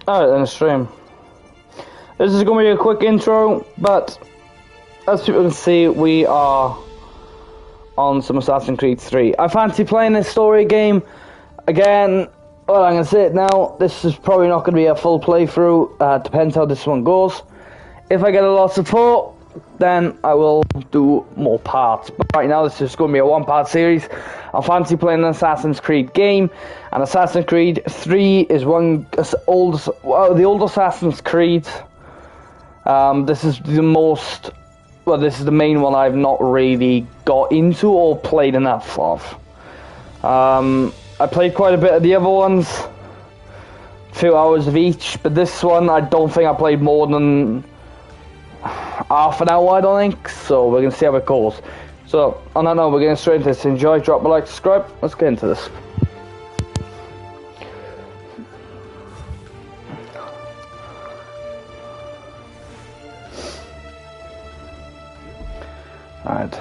Alright then, stream. This is going to be a quick intro, but as people can see, we are on some Assassin's Creed 3. I fancy playing this story game again. Well, I'm going to say it now. This is probably not going to be a full playthrough. Depends how this one goes. If I get a lot of support, then I will do more parts. But right now, this is going to be a one-part series. I fancy playing an Assassin's Creed game, and Assassin's Creed 3 is the old Assassin's Creed. This is the most, well, this is the main one I've not really got into or played enough of. I played quite a bit of the other ones, a few hours of each, but this one I don't think I played more than half an hour, I don't think, so we're going to see how it goes. So, on that note, we're getting straight into this. Enjoy, drop a like, subscribe, let's get into this. Alright.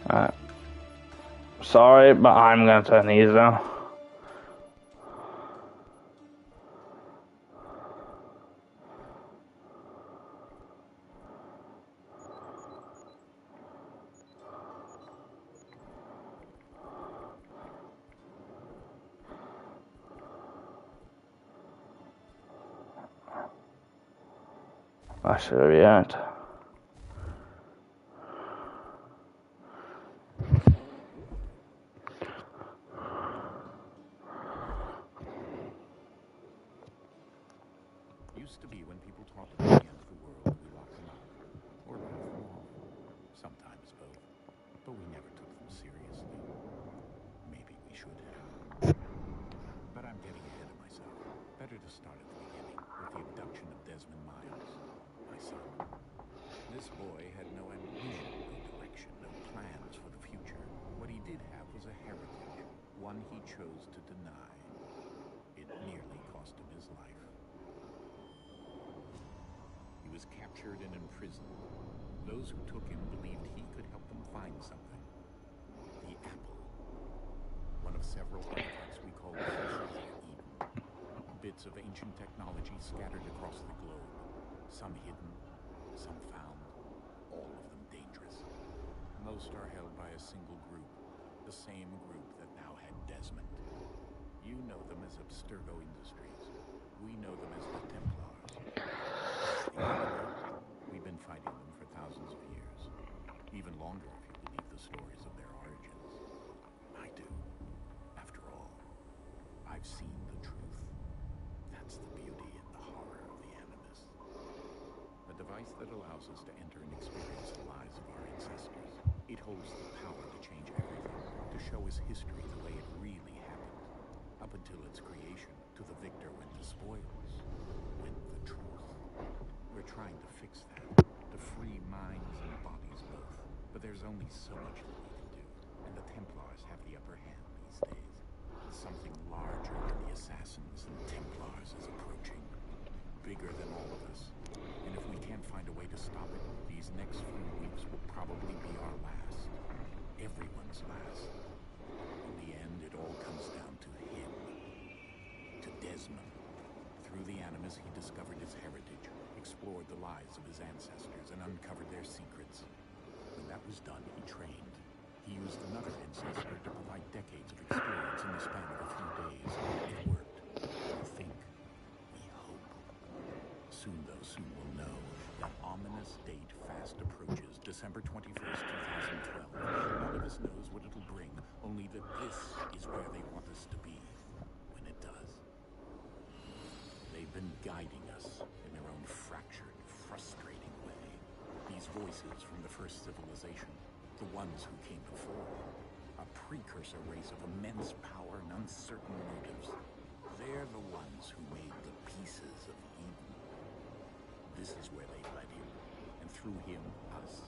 Alright. Sorry, but I'm going to turn these down. I should have reacted. Used to be when people talk about the end of the world, we locked them out or laughed them off. Sometimes both, but we never took them seriously. Maybe we should have. But I'm getting ahead of myself. Better to start at the beginning with the abduction of Desmond Miles, my son. This boy had no ambition, no direction, no plans for the future. What he did have was a heritage, one he chose to deny. It nearly cost him his life. He was captured and imprisoned. Those who took him believed he could help them find something. The apple. One of several artifacts we call the Pieces of Eden. Bits of ancient technology scattered across the globe. Some hidden, some found, all of them dangerous. Most are held by a single group, the same group that now had Desmond. You know them as Abstergo Industries. We know them as the Templars. We've been fighting them for thousands of years. Even longer if you believe the stories of their origins. I do. After all, I've seen the truth. That's the beauty and the horror of the Animus. A device that allows us to enter and experience the lives of our ancestors. It holds the power to change everything, to show us history the way it really happened. Up until its creation, to the victor went the spoils, went the truth. We're trying to fix that, to free minds and bodies both. But there's only so much that we can do, and the Templars have the upper hand these days. Something larger than the Assassins and Templars is approaching, bigger than all of us. And if we can't find a way to stop it, these next few weeks will probably be our last. Everyone's last. In the end, it all comes down to him. To Desmond. Through the Animus, he discovered his heritage, explored the lives of his ancestors, and uncovered their secrets. When that was done, he trained. He used another ancestor to provide decades of experience in the span of a few days. It worked. We think. We hope. Soon, though, soon we'll know. That ominous date fast approaches, December 21st, 2012. None of us knows what it'll bring, only that this is where they want us to be when it does. They've been guiding us in their own fractured, frustrating way. These voices from the first civilization, the ones who came before, a precursor race of immense power and uncertain motives. They're the ones who made the Pieces of Eden. This is where they led him, and through him, us.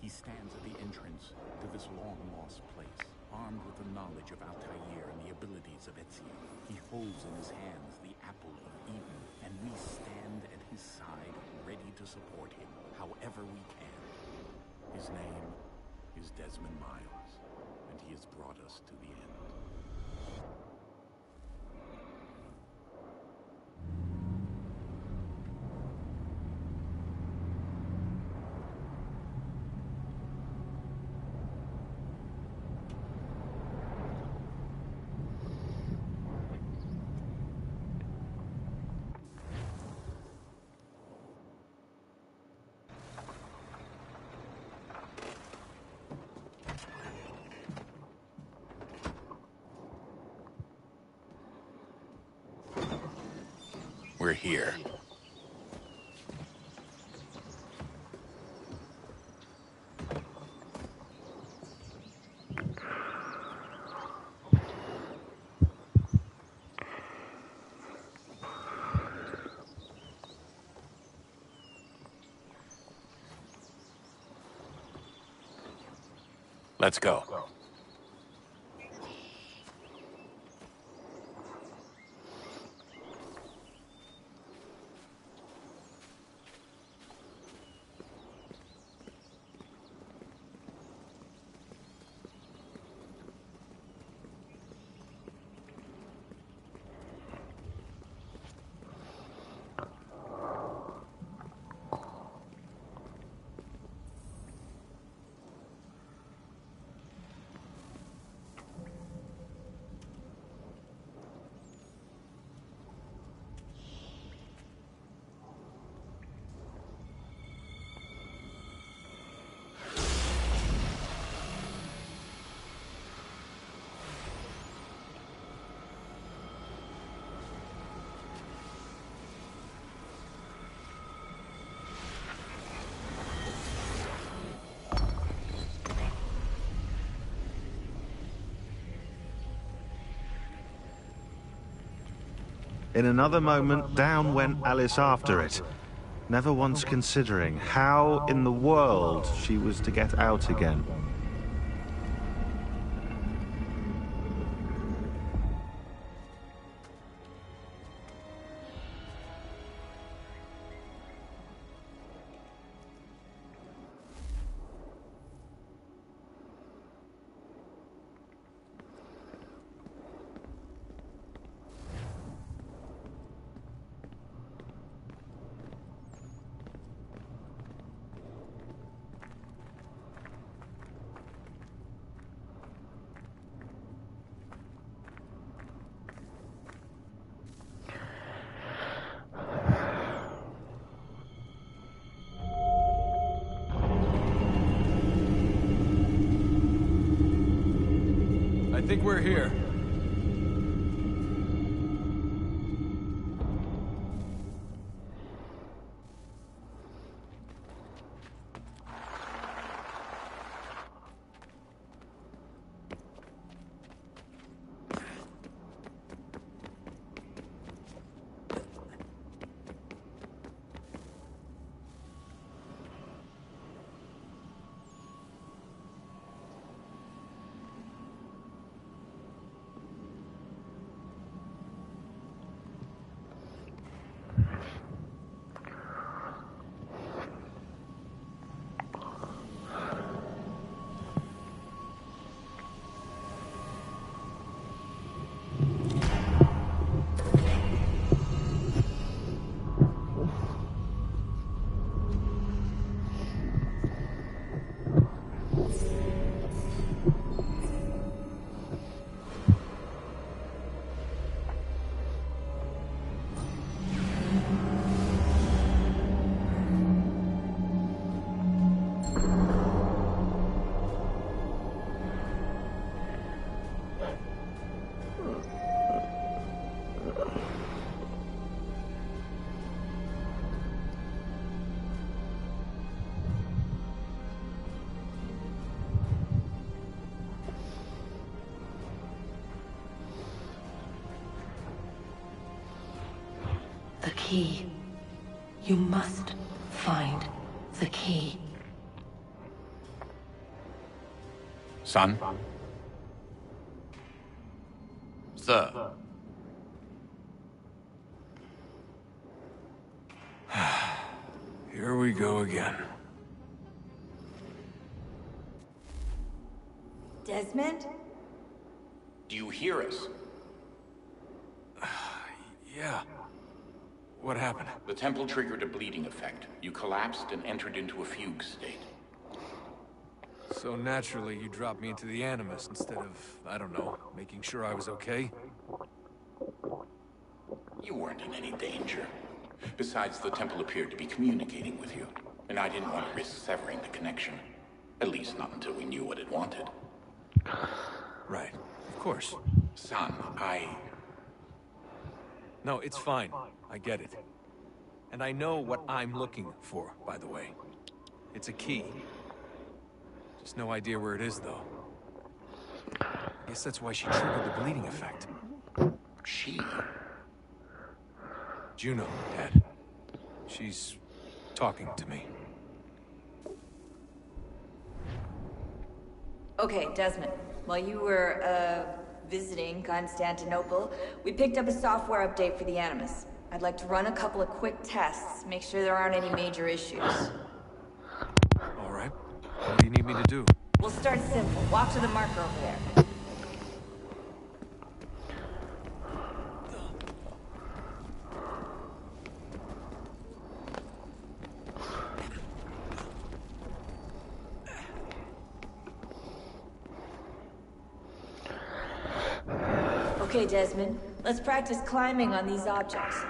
He stands at the entrance to this long-lost place, armed with the knowledge of Altair and the abilities of Ezio. He holds in his hands the apple of Eden, and we stand at his side, ready to support him, however we can. His name is Desmond Miles, and he has brought us to the end. We're here. Let's go. In another moment, down went Alice after it, never once considering how in the world she was to get out again. I think we're here. The key. You must find the key. Son? Sir. Here we go again. Desmond? Do you hear us? Yeah. What happened? The temple triggered a bleeding effect. You collapsed and entered into a fugue state. So naturally, you dropped me into the Animus instead of, I don't know, making sure I was okay? You weren't in any danger. Besides, the temple appeared to be communicating with you, and I didn't want to risk severing the connection. At least not until we knew what it wanted. Right. Of course. Son, No, it's fine. I get it. And I know what I'm looking for, by the way. It's a key. Just no idea where it is, though. Guess that's why she triggered the bleeding effect. She? Juno, Dad. She's talking to me. Okay, Desmond. While you were, visiting Constantinople, we picked up a software update for the Animus. I'd like to run a couple of quick tests, make sure there aren't any major issues. All right. What do you need me to do? We'll start simple. Walk to the marker over there. Okay, Desmond. Let's practice climbing on these objects.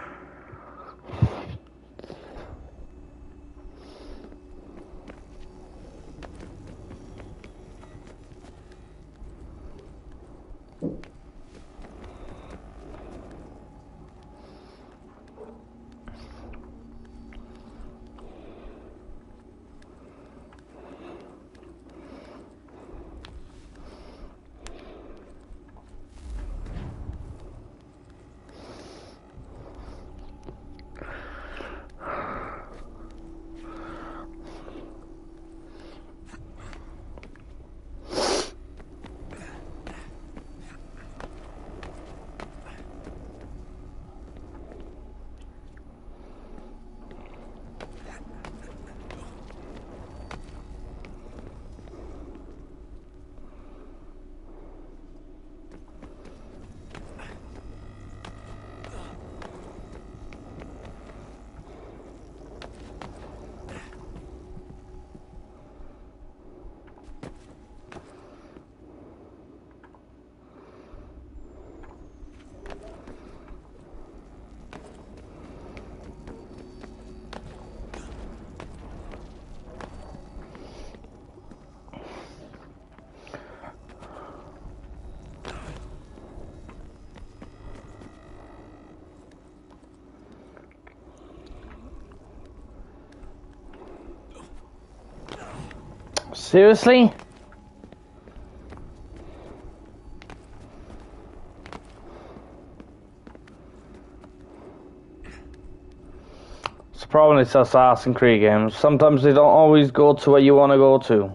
Seriously? It's a problem with Assassin's Creed games. Sometimes they don't always go to where you want to go to.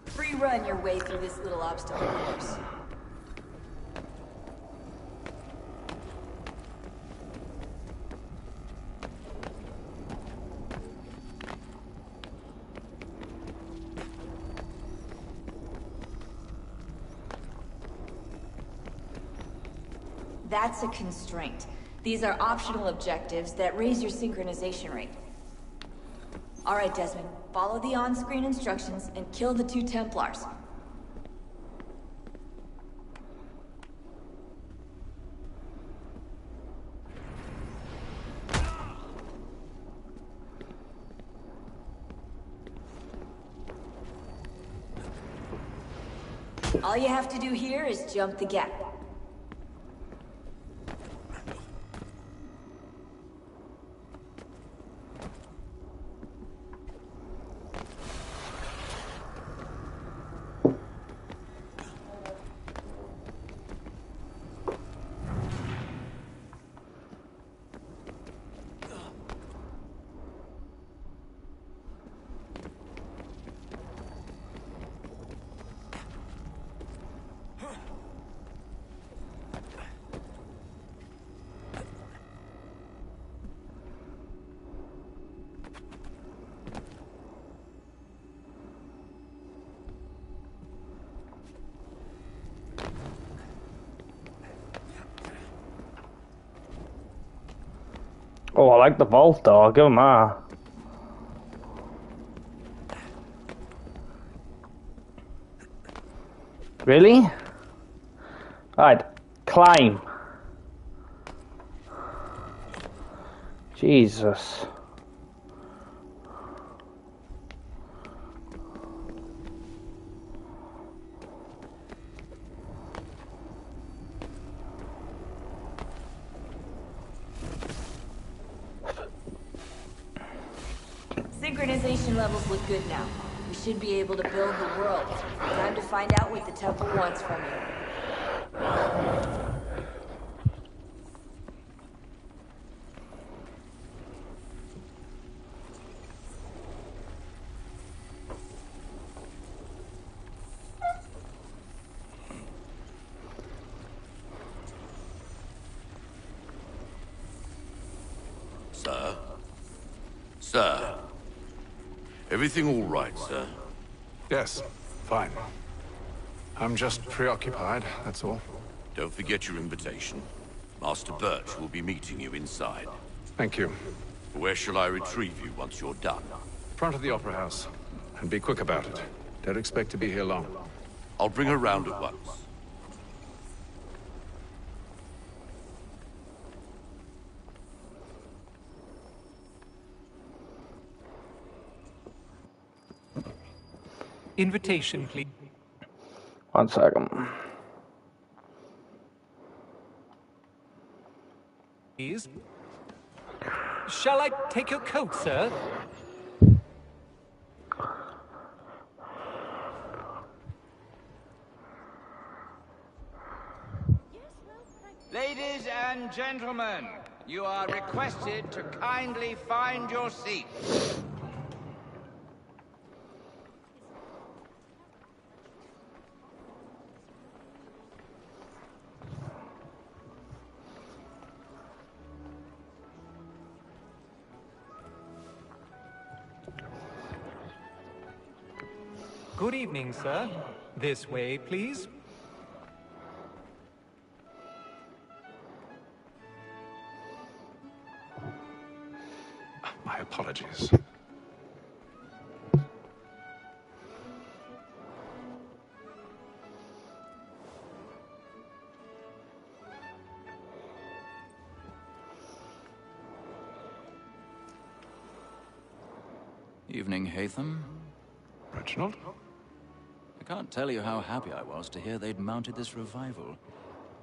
Free run your way through this little obstacle course. That's a constraint. These are optional objectives that raise your synchronization rate. All right, Desmond. Follow the on-screen instructions and kill the 2 Templars. All you have to do here is jump the gap. Oh, I like the vault though. I'll give him that. Really? Alright, climb. Jesus. Synchronization levels look good now. We should be able to build the world. Time to find out what the temple wants from you. Sir? Sir? Everything all right, sir? Yes, fine. I'm just preoccupied, that's all. Don't forget your invitation. Master Birch will be meeting you inside. Thank you. Where shall I retrieve you once you're done? Front of the Opera House. And be quick about it. Don't expect to be here long. I'll bring her round at once. Invitation, please. 1 second. Please. Shall I take your coat, sir? Ladies and gentlemen, you are requested to kindly find your seats. Good evening, sir. This way, please. My apologies. Evening, Hatham. Reginald? I can't tell you how happy I was to hear they'd mounted this revival.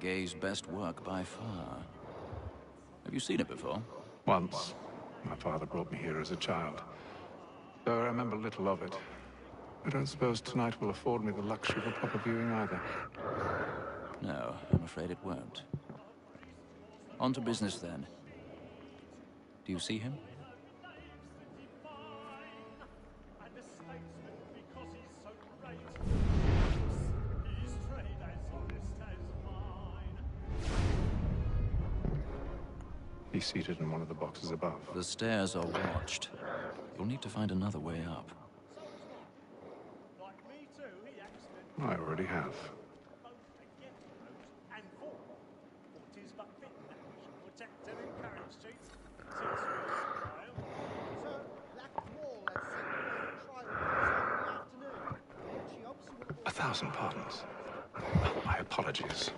Gay's best work by far. Have you seen it before? Once. My father brought me here as a child. Though I remember little of it. I don't suppose tonight will afford me the luxury of a proper viewing either. No, I'm afraid it won't. On to business then. Do you see him? He's seated in one of the boxes above. The stairs are watched. You'll need to find another way up. I already have. A thousand pardons. My apologies.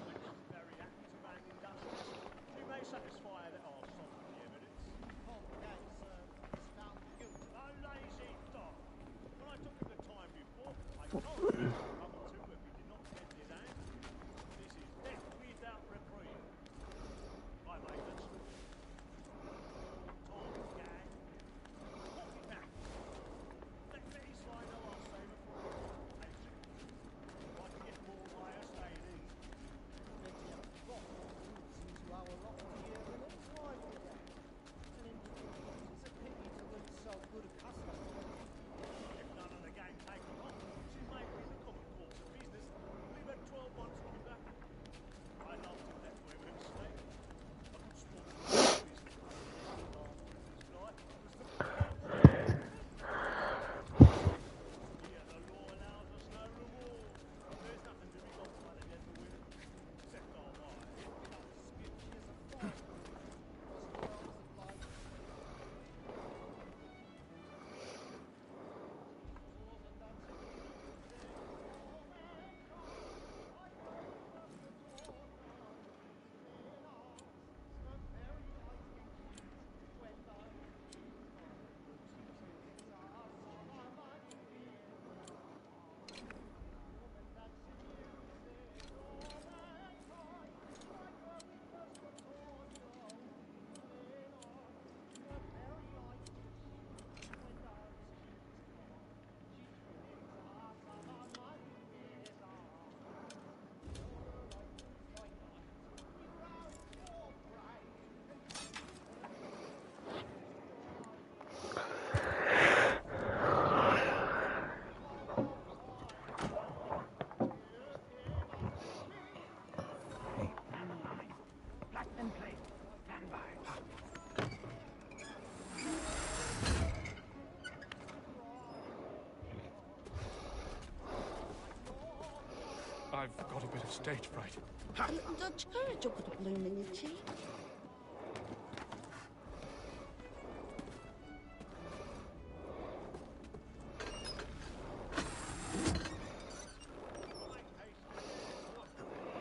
I've got a bit of stage fright. A little Dutch courage will put a bloom in your cheek.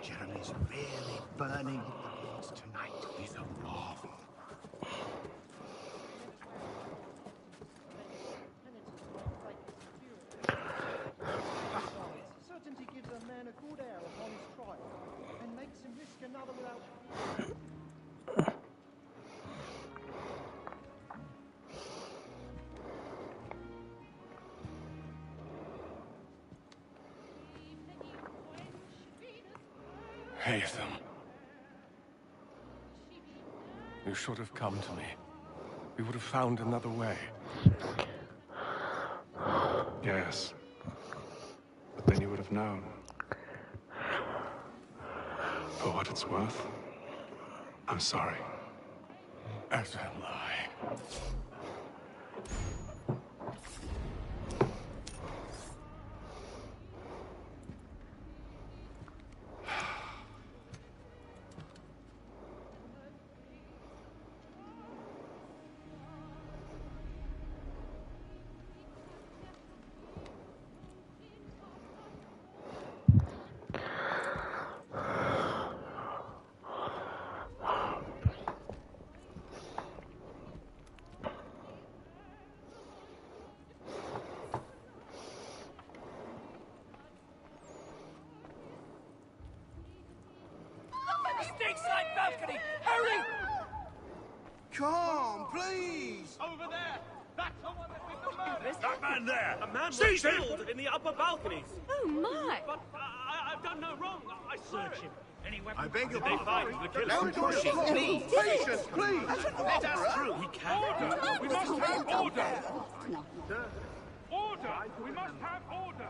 Jeremy's really burning with the beats tonight. He's a marvel. Certainty gives a man a good air upon his trial, and makes him risk another without... Haytham. You should have come to me. We would have found another way. Yes. But then you would have known. For what it's worth, I'm sorry. As am I. Stateside balcony! Hurry! Come, please! Over there! That's the one that we've been murdered! That man there! A man was Seize him! killed in the upper balconies. Oh my! But I've done no wrong. I swear it. Any weapons? I beg your They pardon. find the killer. Don't push it, please. Patience, please. Let us through. We can. Order! We must have order! No. Order! We must have order!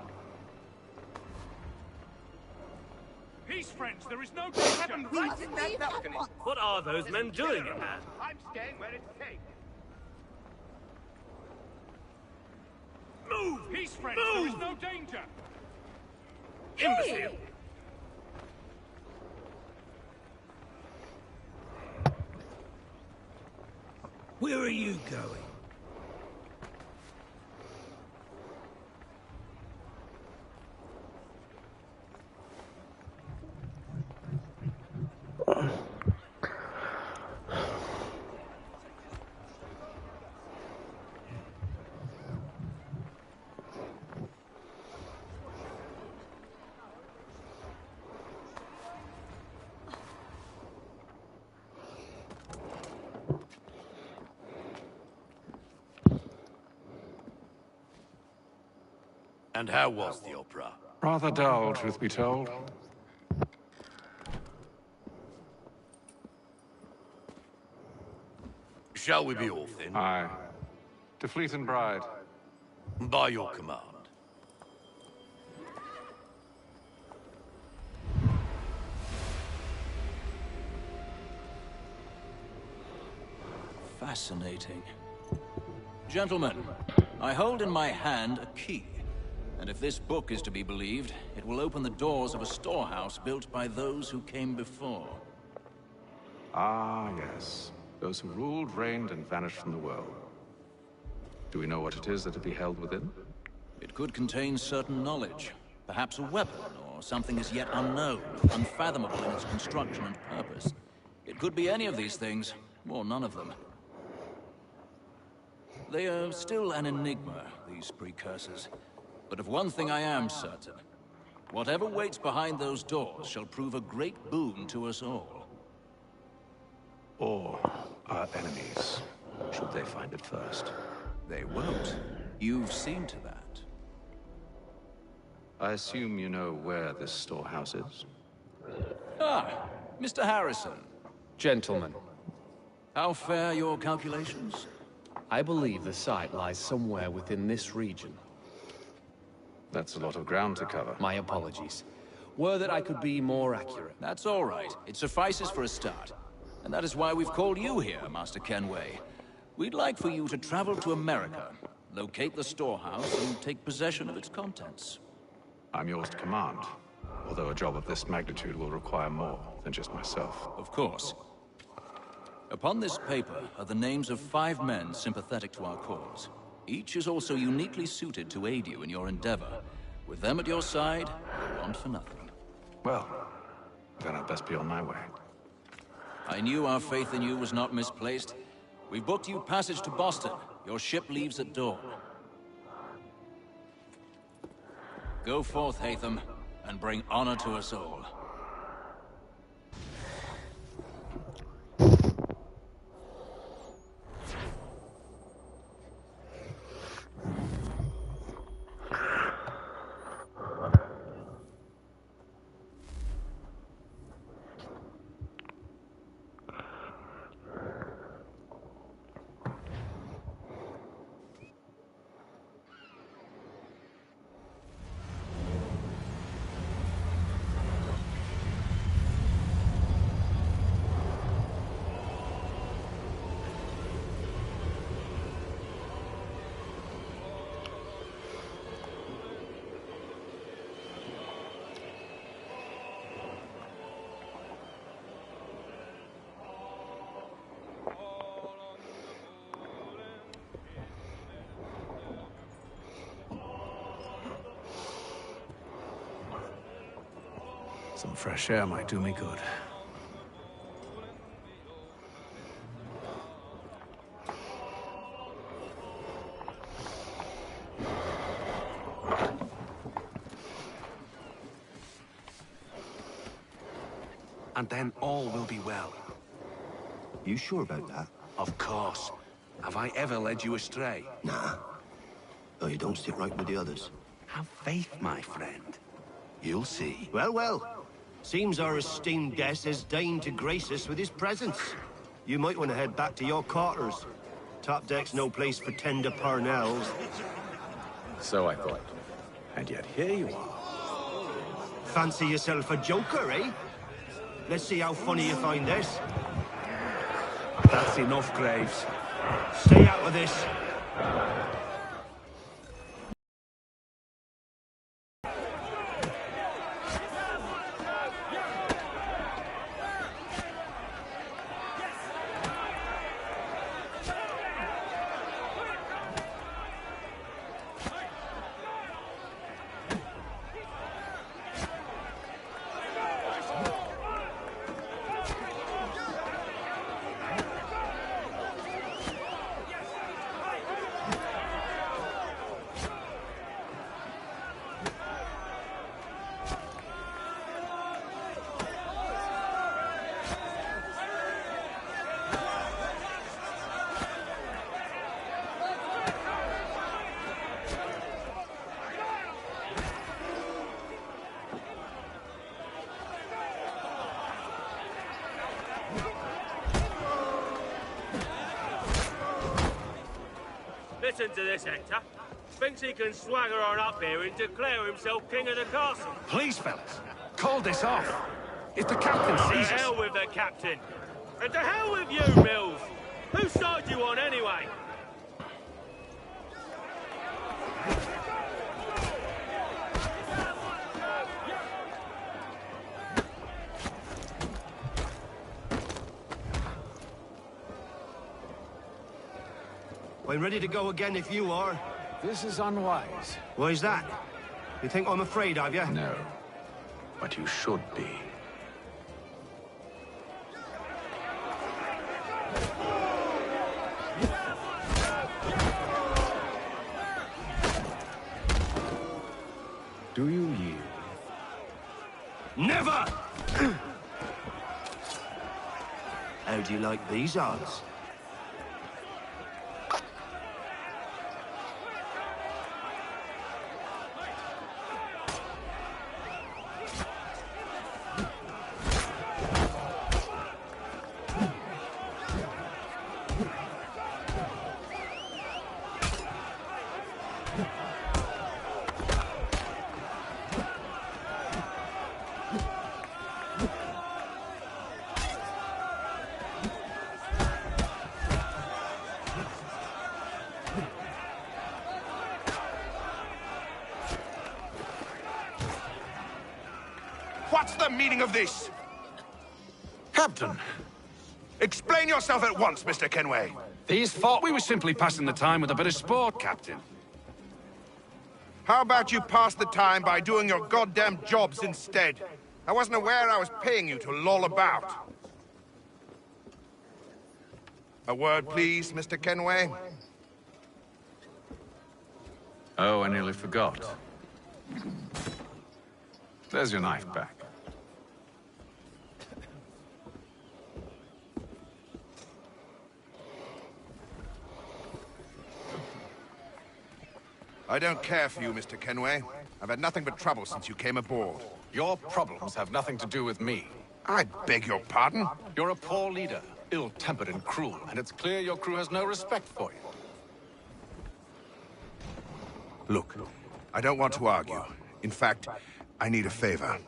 Peace, friends. There is no danger. Right in that balcony. What are those men doing in there? I'm staying where it's safe. Move! Peace, friends. Move! There is no danger. Imbecile! Where are you going? And how was the opera? Rather dull, truth be told. Shall we be off then? Aye. To Fleet and Bride. By your command. Fascinating. Gentlemen, I hold in my hand a key. And if this book is to be believed, it will open the doors of a storehouse built by those who came before. Ah, yes. Those who ruled, reigned, and vanished from the world. Do we know what it is that it be held within? It could contain certain knowledge. Perhaps a weapon, or something as yet unknown, unfathomable in its construction and purpose. It could be any of these things, or none of them. They are still an enigma, these precursors. But of one thing I am certain. Whatever waits behind those doors shall prove a great boon to us all. Or our enemies, should they find it first. They won't. You've seen to that. I assume you know where this storehouse is? Ah, Mr. Harrison. Gentlemen, How fare your calculations? I believe the site lies somewhere within this region. That's a lot of ground to cover. My apologies. Were that I could be more accurate. That's all right. It suffices for a start. And that is why we've called you here, Master Kenway. We'd like for you to travel to America, locate the storehouse, and take possession of its contents. I'm yours to command. Although a job of this magnitude will require more than just myself. Of course. Upon this paper are the names of 5 men sympathetic to our cause. Each is also uniquely suited to aid you in your endeavor. With them at your side, you want for nothing. Well, then I'd best be on my way. I knew our faith in you was not misplaced. We've booked you passage to Boston. Your ship leaves at dawn. Go forth, Hatham, and bring honor to us all. Some fresh air might do me good. And then all will be well. You sure about that? Of course. Have I ever led you astray? Nah. Oh, you don't sit right with the others. Have faith, my friend. You'll see. Well, well. Seems our esteemed guest has deigned to grace us with his presence. You might want to head back to your quarters. Top deck's no place for tender parnells. So I thought. And yet here you are. Fancy yourself a joker, eh? Let's see how funny you find this. That's enough, Graves. Stay out of this. Listen to this, Hector. Thinks he can swagger on up here and declare himself king of the castle. Please, fellas, call this off. If the captain sees us... To hell with the captain. And to hell with you, Mills. Whose side you on, anyway? I'm ready to go again if you are. This is unwise. Why's that? You think I'm afraid of you? No. But you should be. Do you yield? Never! How do you like these odds? What's the meaning of this? Captain! Explain yourself at once, Mr. Kenway. These thought we were simply passing the time with a bit of sport, Captain. How about you pass the time by doing your goddamn jobs instead? I wasn't aware I was paying you to loll about. A word, please, Mr. Kenway. Oh, I nearly forgot. There's your knife back. I don't care for you, Mr. Kenway. I've had nothing but trouble since you came aboard. Your problems have nothing to do with me. I beg your pardon? You're a poor leader, ill-tempered and cruel, and it's clear your crew has no respect for you. Look, I don't want to argue. In fact, I need a favor.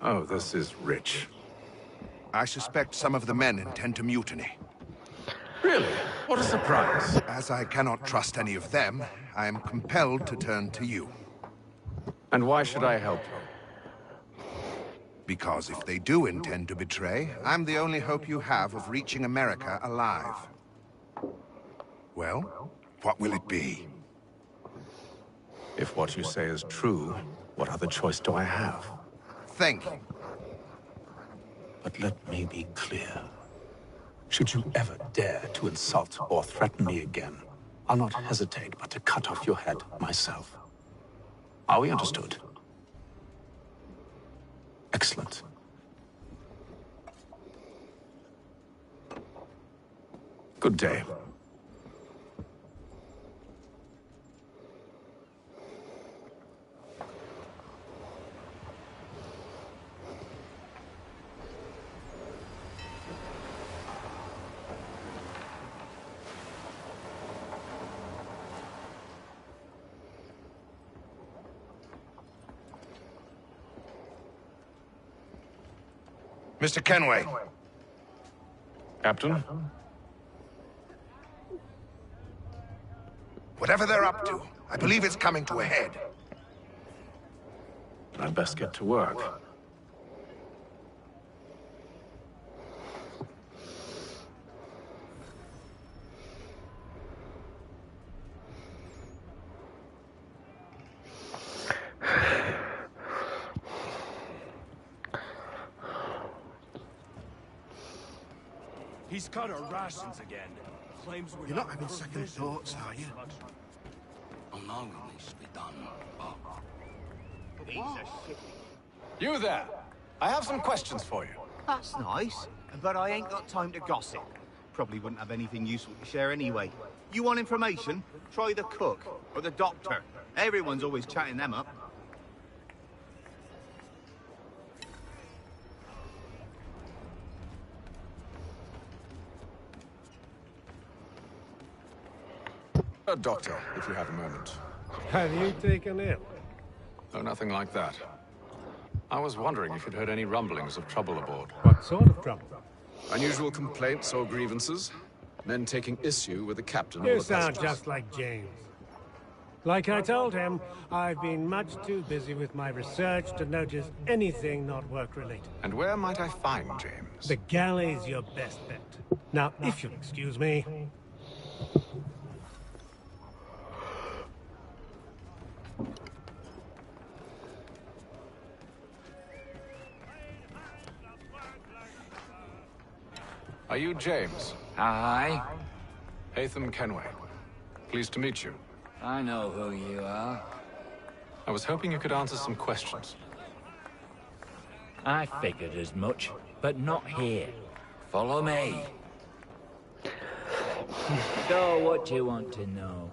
Oh, this is rich. I suspect some of the men intend to mutiny. Really? What a surprise. As I cannot trust any of them, I am compelled to turn to you. And why should I help you? Because if they do intend to betray, I'm the only hope you have of reaching America alive. Well, what will it be? If what you say is true, what other choice do I have? Thank you. But let me be clear. Should you ever dare to insult or threaten me again, I'll not hesitate but to cut off your head myself. Are we understood? Excellent. Good day. Mr. Kenway. Captain? Whatever they're up to, I believe it's coming to a head. I'd best get to work. He's cut our rations again. Claims we're You're not having second thoughts, are you? Oh, no, it needs to be done. You there! I have some questions for you. That's nice, but I ain't got time to gossip. Probably wouldn't have anything useful to share anyway. You want information? Try the cook or the doctor. Everyone's always chatting them up. A doctor, if you have a moment. Have you taken ill? No, nothing like that. I was wondering if you'd heard any rumblings of trouble aboard. What sort of trouble? Unusual complaints or grievances? Men taking issue with the captain or You the sound passengers? just like James. Like I told him, I've been much too busy with my research to notice anything not work-related. And where might I find James? The galley's your best bet. Now, if you'll excuse me... Are you James? Hi. Hatham Kenway. Pleased to meet you. I know who you are. I was hoping you could answer some questions. I figured as much, but not here. Follow me. So, what do you want to know?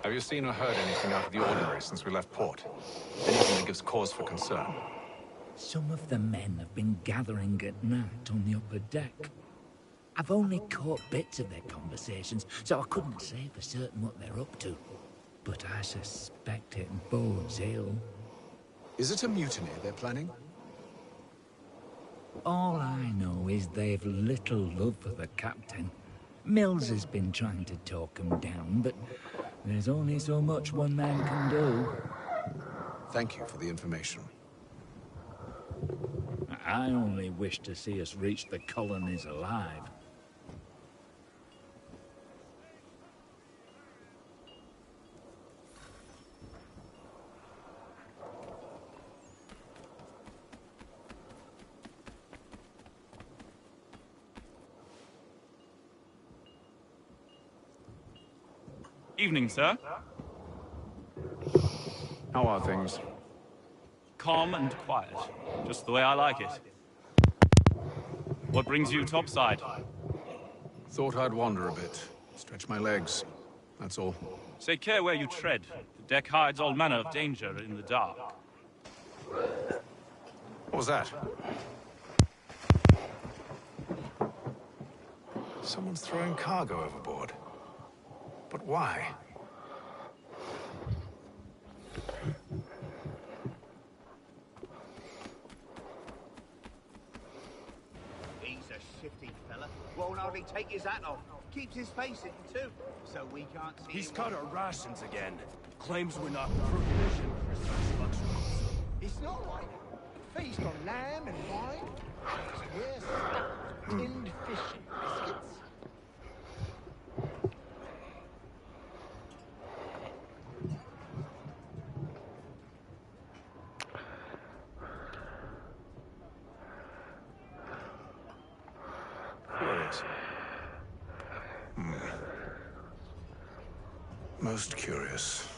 Have you seen or heard anything out of the ordinary since we left port? Anything that gives cause for concern? Some of the men have been gathering at night on the upper deck. I've only caught bits of their conversations, so I couldn't say for certain what they're up to. But I suspect it bodes ill. Is it a mutiny they're planning? All I know is they've little love for the captain. Mills has been trying to talk him down, but there's only so much one man can do. Thank you for the information. I only wish to see us reach the colonies alive. Evening, sir. How are things? Calm and quiet. Just the way I like it. What brings you topside? Thought I'd wander a bit. Stretch my legs. That's all. Take care where you tread. The deck hides all manner of danger in the dark. What was that? Someone's throwing cargo overboard. But why? He's a shifty fella. Won't hardly take his hat off. Keeps his face hidden too, so we can't see He's him. cut our rations again. Claims we're not provisioned for such luxuries. It's not like a feast on lamb and wine. We're stuffed with tinned fish and biscuits. Curious. Most curious.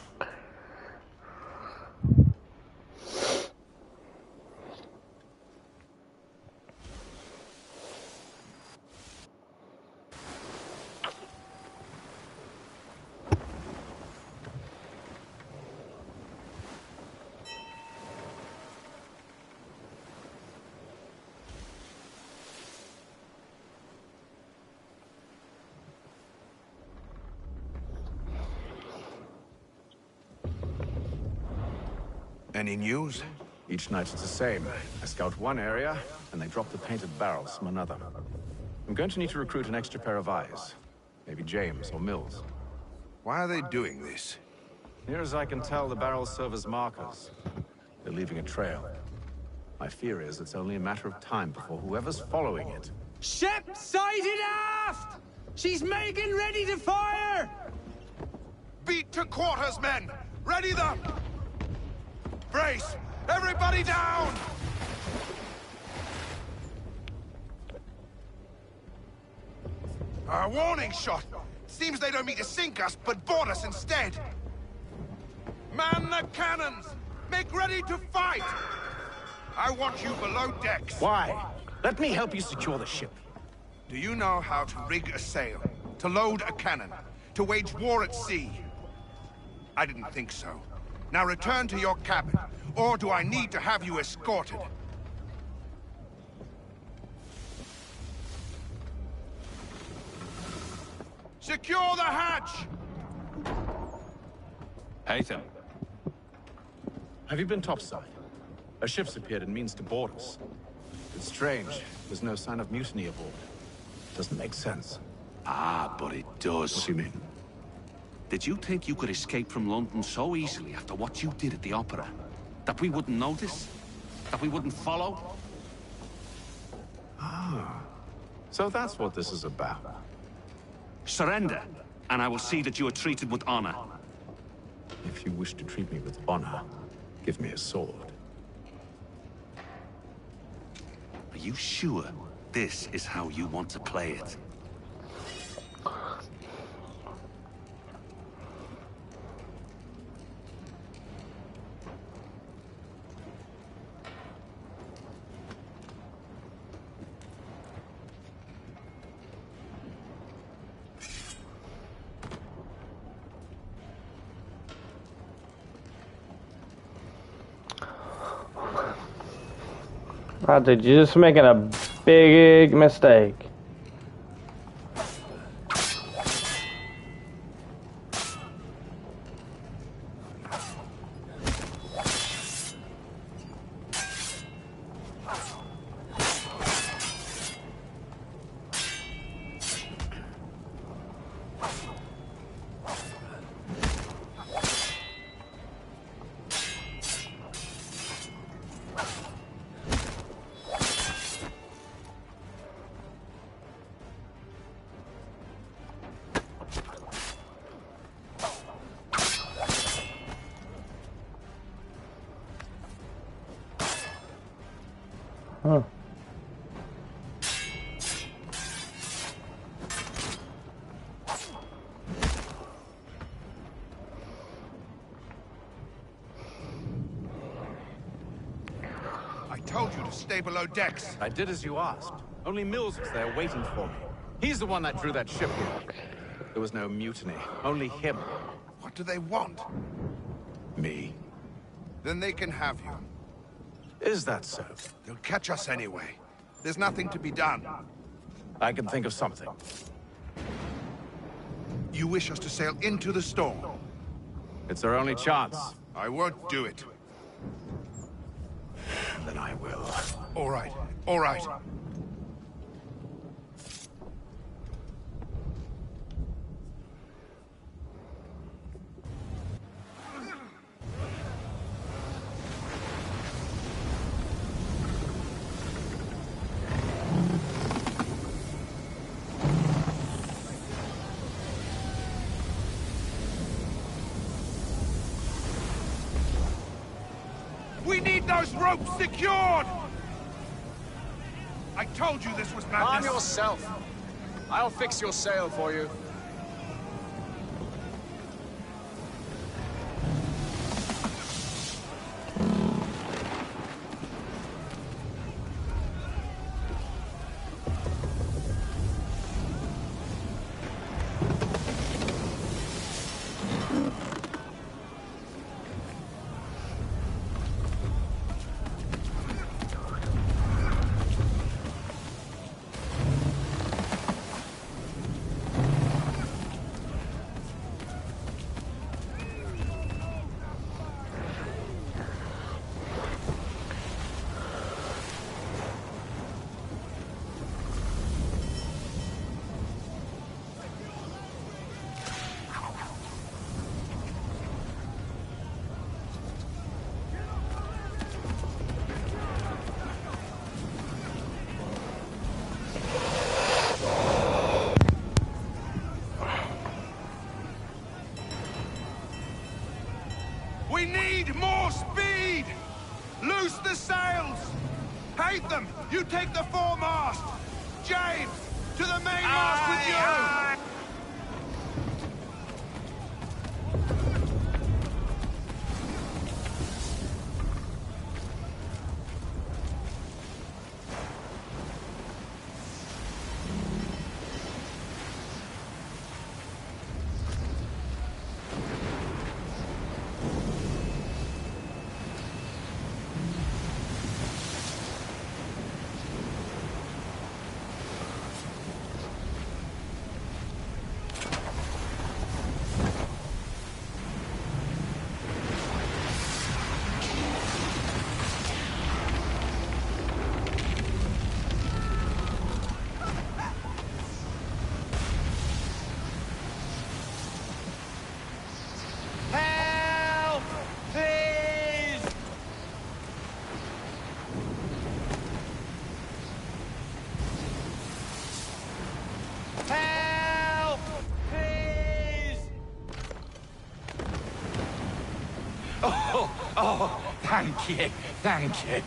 Any news? Each night it's the same. I scout one area, and they drop the painted barrels from another. I'm going to need to recruit an extra pair of eyes. Maybe James or Mills. Why are they doing this? Near as I can tell, the barrels serve as markers. They're leaving a trail. My fear is it's only a matter of time before whoever's following it... Ship sighted aft! She's making ready to fire! Beat to quarters, men! Ready them! Brace! Everybody down! A warning shot! Seems they don't mean to sink us, but board us instead! Man the cannons! Make ready to fight! I want you below decks. Why? Let me help you secure the ship. Do you know how to rig a sail? To load a cannon? To wage war at sea? I didn't think so. Now return to your cabin, or do I need to have you escorted? Secure the hatch! Haytham. Have you been topside? A ship's appeared and means to board us. It's strange. There's no sign of mutiny aboard. Doesn't make sense. Ah, but it does. What do you mean? Did you think you could escape from London so easily after what you did at the opera? That we wouldn't notice? That we wouldn't follow? Ah. So that's what this is about. Surrender, and I will see that you are treated with honor. If you wish to treat me with honor, give me a sword. Are you sure this is how you want to play it? Ah, dude, you're just making a big mistake. Huh. I told you to stay below decks. I did as you asked. Only Mills was there waiting for me. He's the one that drew that ship here. There was no mutiny, only him. What do they want? Me. Then they can have you. Is that so? They'll catch us anyway. There's nothing to be done. I can think of something. You wish us to sail into the storm? It's our only chance. I won't do it. Then I will. All right, all right. We need those ropes secured! I told you this was madness. Arm yourself. I'll fix your sail for you. We need more speed! Loose the sails! Haytham, you take the foremast! James, to the mainmast with you! Help! Please! Help! Please! Oh, thank you, thank you.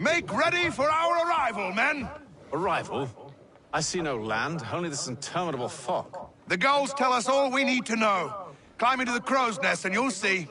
Make ready for our arrival, men! Arrival? I see no land, only this interminable fog. The gulls tell us all we need to know. Climb into the crow's nest and you'll see.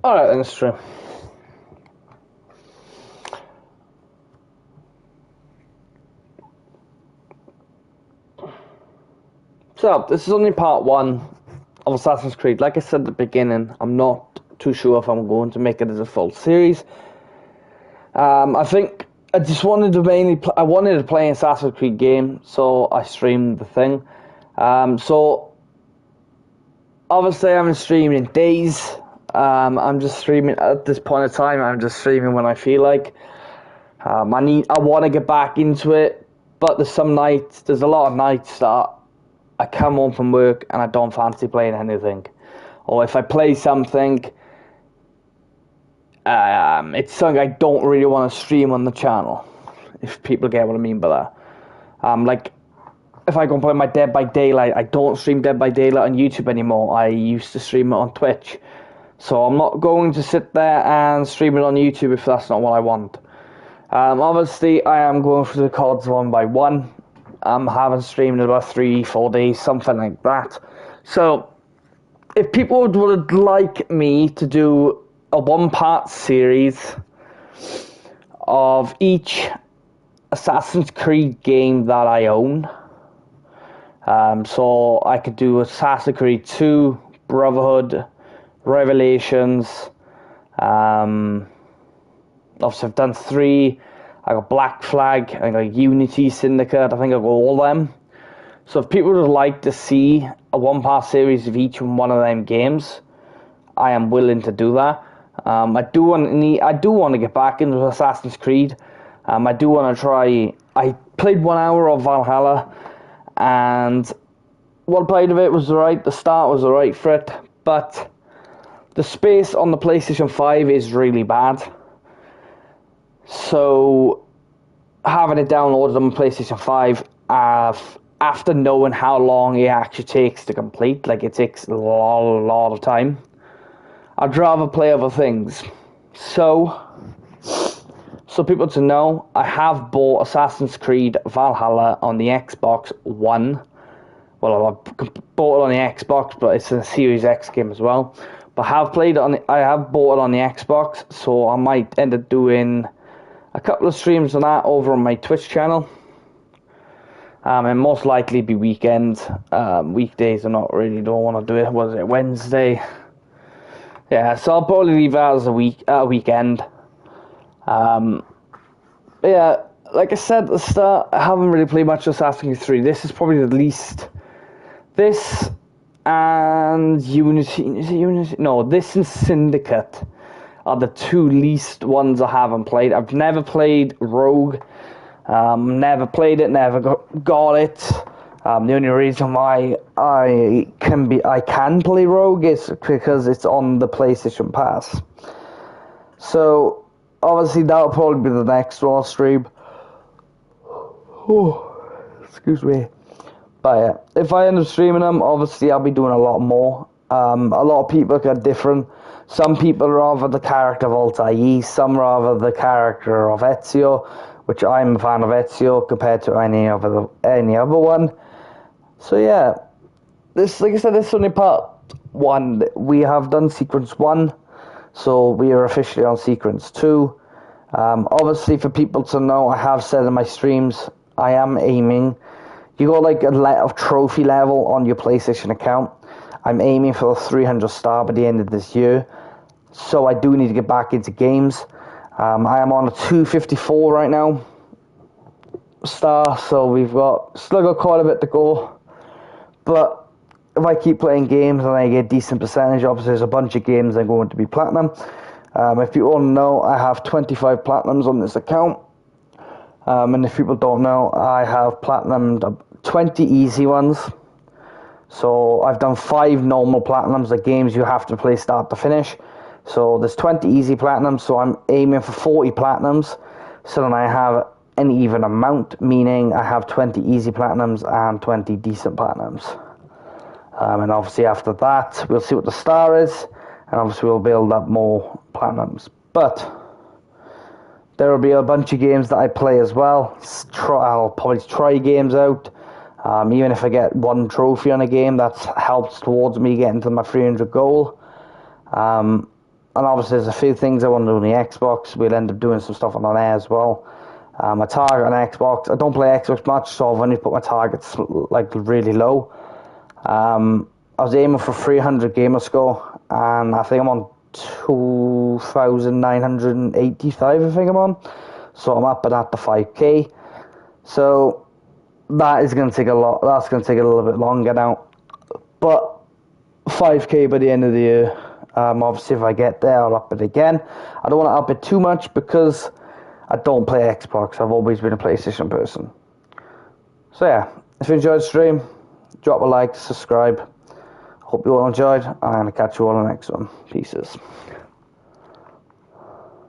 Alright then, it's true. So, this is only part 1 of Assassin's Creed. Like I said at the beginning, I'm not too sure if I'm going to make it as a full series. I think I just wanted to I wanted to play an Assassin's Creed game, so I streamed the thing. So, obviously I'm streaming in days. I'm just streaming at this point in time. I'm just streaming when I feel like. I want to get back into it, but there's a lot of nights that I come home from work and I don't fancy playing anything, or if I play something, it's something I don't really want to stream on the channel. If people get what I mean by that, like if I go and play my Dead by Daylight, I don't stream Dead by Daylight on YouTube anymore. I used to stream it on Twitch. So I'm not going to sit there and stream it on YouTube if that's not what I want. Obviously, I am going through the CODs one by one. I'm having streamed in about 3-4 days, something like that. So, if people would like me to do a one-part series of each Assassin's Creed game that I own, so I could do Assassin's Creed 2, Brotherhood, Revelations, obviously I've done 3, I got Black Flag, I got Unity, Syndicate, I think I got all them. So if people would like to see a one-part series of each one of them games, I am willing to do that. I do want to get back into Assassin's Creed. I do want to try. I played 1 hour of Valhalla, and what I played of it was alright. The start was alright for it, but the space on the PlayStation 5 is really bad. So, having it downloaded on the PlayStation 5, after knowing how long it actually takes to complete, like it takes a lot of time, I'd rather play other things. So people to know, I have bought Assassin's Creed Valhalla on the Xbox One. Well, I bought it on the Xbox, but it's a Series X game as well. But I have bought it on the Xbox, so I might end up doing a couple of streams on that over on my Twitch channel. And most likely be weekends. Weekdays don't want to do it. Was it Wednesday? Yeah, so I'll probably leave that as a weekend. Yeah, like I said at the start, I haven't really played much Assassin's Creed 3. This is probably the least. This and Unity. Is it Unity? No, this and Syndicate are the two least ones I haven't played. I've never played Rogue. Never played it. Never got it. The only reason why I can play Rogue is because it's on the PlayStation Pass. So obviously that'll probably be the next Raw stream. Oh, excuse me. But yeah, if I end up streaming them, obviously I'll be doing a lot more. A lot of people get different. Some people rather the character of Altair, some rather the character of Ezio, which I'm a fan of Ezio compared to any other one. So yeah, this, like I said, this is only part 1. We have done sequence 1, so we are officially on sequence 2. Obviously, for people to know, I have said in my streams, I am aiming. You got like a trophy level on your PlayStation account. I'm aiming for the 300 star by the end of this year. So I do need to get back into games. I am on a 254 right now star, so we've still got quite a bit to go. But if I keep playing games and I get a decent percentage, obviously there's a bunch of games I'm going to be platinum. If you all know, I have 25 platinums on this account. And if people don't know, I have platinumed 20 easy ones. So I've done 5 normal platinums, the games you have to play start to finish. So there's 20 easy platinums, so I'm aiming for 40 platinums. So then I have an even amount, meaning I have 20 easy platinums and 20 decent platinums. And obviously after that, we'll see what the star is, and obviously we'll build up more platinums. But there will be a bunch of games that I play as well. I'll probably try games out. Even if I get 1 trophy on a game, that helps towards me getting to my 300 goal. And obviously there's a few things I want to do on the Xbox. We'll end up doing some stuff on there as well. My target on Xbox, I don't play Xbox much, so I've only put my targets like really low. I was aiming for 300 gamer score, and I think I'm on 2,985, I think I'm on. So I'm up and at the 5k. So that is going to take that's going to take a little bit longer now. But 5k by the end of the year. Obviously if I get there, I'll up it again. I don't want to up it too much because I don't play Xbox. I've always been a PlayStation person. So yeah, if you enjoyed the stream, drop a like, subscribe. Hope you all enjoyed, and I'll catch you all in the next one. Pieces.